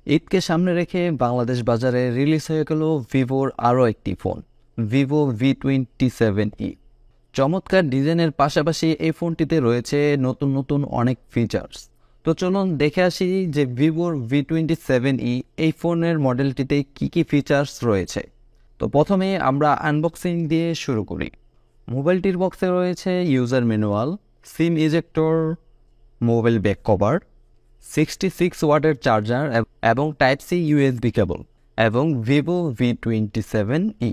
ঈদকে সামনে রেখে বাংলাদেশ বাজারে রিলিজ হয়ে গেল ভিভোর আরও একটি ফোন, ভিভো V27e। চমৎকার ডিজাইনের পাশাপাশি এই ফোনটিতে রয়েছে নতুন নতুন অনেক ফিচার্স। তো চলুন দেখে আসি যে ভিভোর V27e এই ফোনের মডেলটিতে কী কী ফিচার্স রয়েছে। তো প্রথমে আমরা আনবক্সিং দিয়ে শুরু করি। মোবাইলটির বক্সে রয়েছে ইউজার ম্যানুয়াল, সিম ইজেক্টর, মোবাইল ব্যাক কভার, 66 ওয়াটের চার্জার এবং টাইপ সি USB কেবল এবং ভিভো V27e।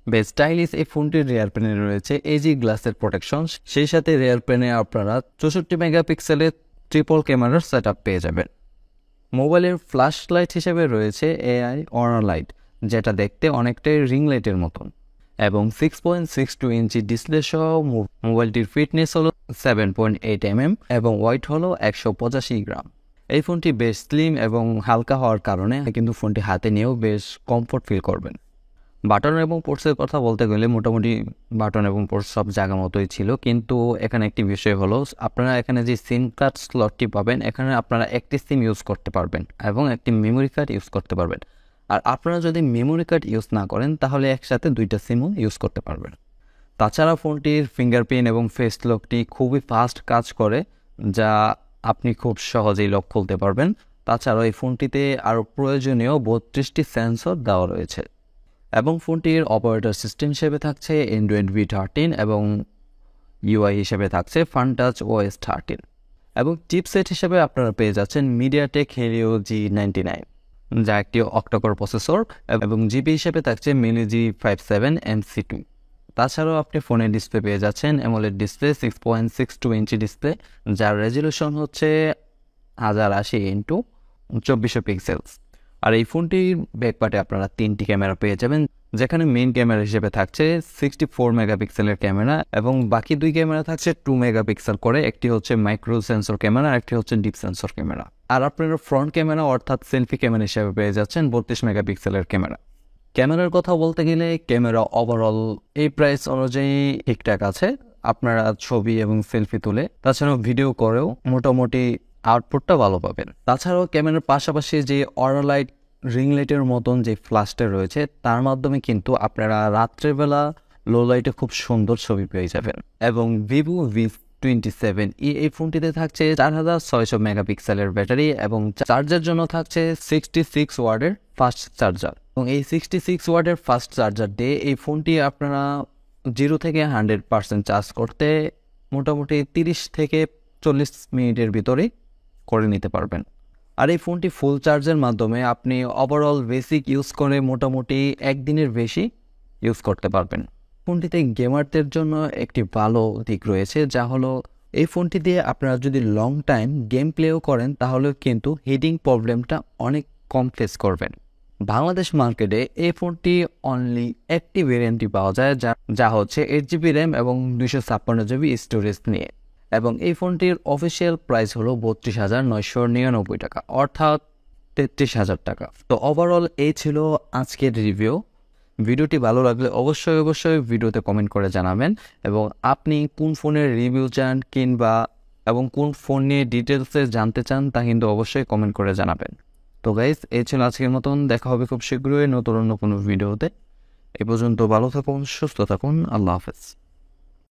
বেশ স্টাইলিশ এই ফোনটির রেয়ার প্যানে রয়েছে এজি গ্লাসের প্রোটেকশন, সেই সাথে রেয়ার প্যানে আপনারা 64 মেগাপিক্সেলের ট্রিপল ক্যামেরার সেট পেয়ে যাবেন। মোবাইলের ফ্ল্যাশ লাইট হিসেবে রয়েছে AI অর্নার লাইট, যেটা দেখতে অনেকটাই রিং লাইটের মতন, এবং 6.62 ইঞ্চি ডিসপ্লে সহ মোবাইলটির ফিটনেস হলো 7.8 mm এবং ওয়েট হলো 185 গ্রাম। এই ফোনটি বেশ স্লিম এবং হালকা হওয়ার কারণে কিন্তু ফোনটি হাতে নিয়েও বেশ কমফোর্ট ফিল করবেন। বাটন এবং পোর্টসের কথা বলতে গেলে মোটামুটি বাটন এবং পোর্টস সব জায়গা মতোই ছিল, কিন্তু এখানে একটি বিষয় হলো আপনারা এখানে যে সিম কার্ড স্লটটি পাবেন, এখানে আপনারা একটি সিম ইউজ করতে পারবেন এবং একটি মেমোরি কার্ড ইউজ করতে পারবেন। আর আপনারা যদি মেমোরি কার্ড ইউজ না করেন তাহলে একসাথে দুইটা সিমও ইউজ করতে পারবেন। তাছাড়া ফোনটির ফিঙ্গারপ্রিন্ট এবং ফেস লকটি খুবই ফাস্ট কাজ করে, যা আপনি খুব সহজেই লক খুলতে পারবেন। তাছাড়াও এই ফোনটিতে আরও প্রয়োজনীয় 32টি সেন্সর দেওয়া রয়েছে এবং ফোনটির অপারেটর সিস্টেম হিসেবে থাকছে অ্যান্ড্রয়েড V13 এবং UI হিসেবে থাকছে ফানটাচ OS 13 এবং চিপসেট হিসেবে আপনারা পেয়ে যাচ্ছেন মিডিয়াটেক হেলিও G99, যা একটি অক্টাকোর প্রসেসর, এবং জিবি হিসেবে থাকছে মিলি G57 MC2। তাছাড়াও আপনি ফোনের ডিসপ্লে পেয়ে যাচ্ছেন অ্যামোলেড ডিসপ্লে 6.62 ইঞ্চি ডিসপ্লে, যার রেজলিউশন হচ্ছে 1080x2400 পিক্সেলস। আর এই ফোনটির ব্যাকপার্টে আপনারা 3টি ক্যামেরা পেয়ে যাবেন, যেখানে মেইন ক্যামেরা হিসেবে থাকছে 64 মেগাপিক্সেলের ক্যামেরা এবং বাকি 2 ক্যামেরা থাকছে 2 মেগাপিক্সেল করে। একটি হচ্ছে মাইক্রো সেন্সর ক্যামেরা, একটি হচ্ছে ডিপ সেন্সর ক্যামেরা। আর আপনারা ফ্রন্ট ক্যামেরা অর্থাৎ সেলফি ক্যামেরা হিসেবে পেয়ে যাচ্ছেন 32 মেগাপিক্সেলের ক্যামেরা। ক্যামেরার কথা বলতে গেলে ক্যামেরা ওভারঅল এই প্রাইস অনুযায়ী ঠিকঠাক আছে, আপনারা ছবি এবং সেলফি তুলে তাছাড়াও ভিডিও করেও মোটামুটি আউটপুটটা ভালো পাবেন। তাছাড়াও ক্যামেরার পাশাপাশি যে অর্নার লাইট রিং লাইটের মতন যে ফ্ল্যাশটা রয়েছে, তার মাধ্যমে কিন্তু আপনারা রাত্রেবেলা লো লাইটে খুব সুন্দর ছবি পেয়ে যাবেন। এবং ভিভো V27e এই ফোনটিতে থাকছে 4600 মেগাপিক্সেলের ব্যাটারি এবং চার্জের জন্য থাকছে 66 ওয়াটের ফাস্ট চার্জার। এবং এই 66 ওয়াটের ফাস্ট চার্জার দিয়ে এই ফোনটি আপনারা 0 থেকে 100% চার্জ করতে মোটামুটি 30 থেকে 40 মিনিটের ভিতরেই করে নিতে পারবেন। আর এই ফোনটি ফুল চার্জের মাধ্যমে আপনি ওভারঅল বেসিক ইউজ করে মোটামুটি একদিনের বেশি ইউজ করতে পারবেন। ফোনটিতে গেমারদের জন্য একটি ভালো দিক রয়েছে, যা হলো এই ফোনটি দিয়ে আপনারা যদি লং টাইম গেম প্লেও করেন তাহলে কিন্তু হিটিং প্রবলেমটা অনেক কম ফেস করবেন। বাংলাদেশ মার্কেটে এই ফোনটি অনলি একটি ভেরিয়েন্টই পাওয়া যায়, যা হচ্ছে 8GB র্যাম এবং 256GB স্টোরেজ নিয়ে, এবং এই ফোনটির অফিসিয়াল প্রাইস হলো 32,999 টাকা, অর্থাৎ 33,000 টাকা। তো ওভারঅল এই ছিল আজকের রিভিউ। ভিডিওটি ভালো লাগলে অবশ্যই ভিডিওতে কমেন্ট করে জানাবেন, এবং আপনি কোন ফোনের রিভিউ চান কিংবা এবং কোন ফোন নিয়ে ডিটেলসে জানতে চান তা কিন্তু অবশ্যই কমেন্ট করে জানাবেন। তো গাইস, এই ছিল আজকের মতন, দেখা হবে খুব শীঘ্রই নতুন অন্য কোনো ভিডিওতে। এ পর্যন্ত ভালো থাকুন, সুস্থ থাকুন, আল্লাহ হাফেজ।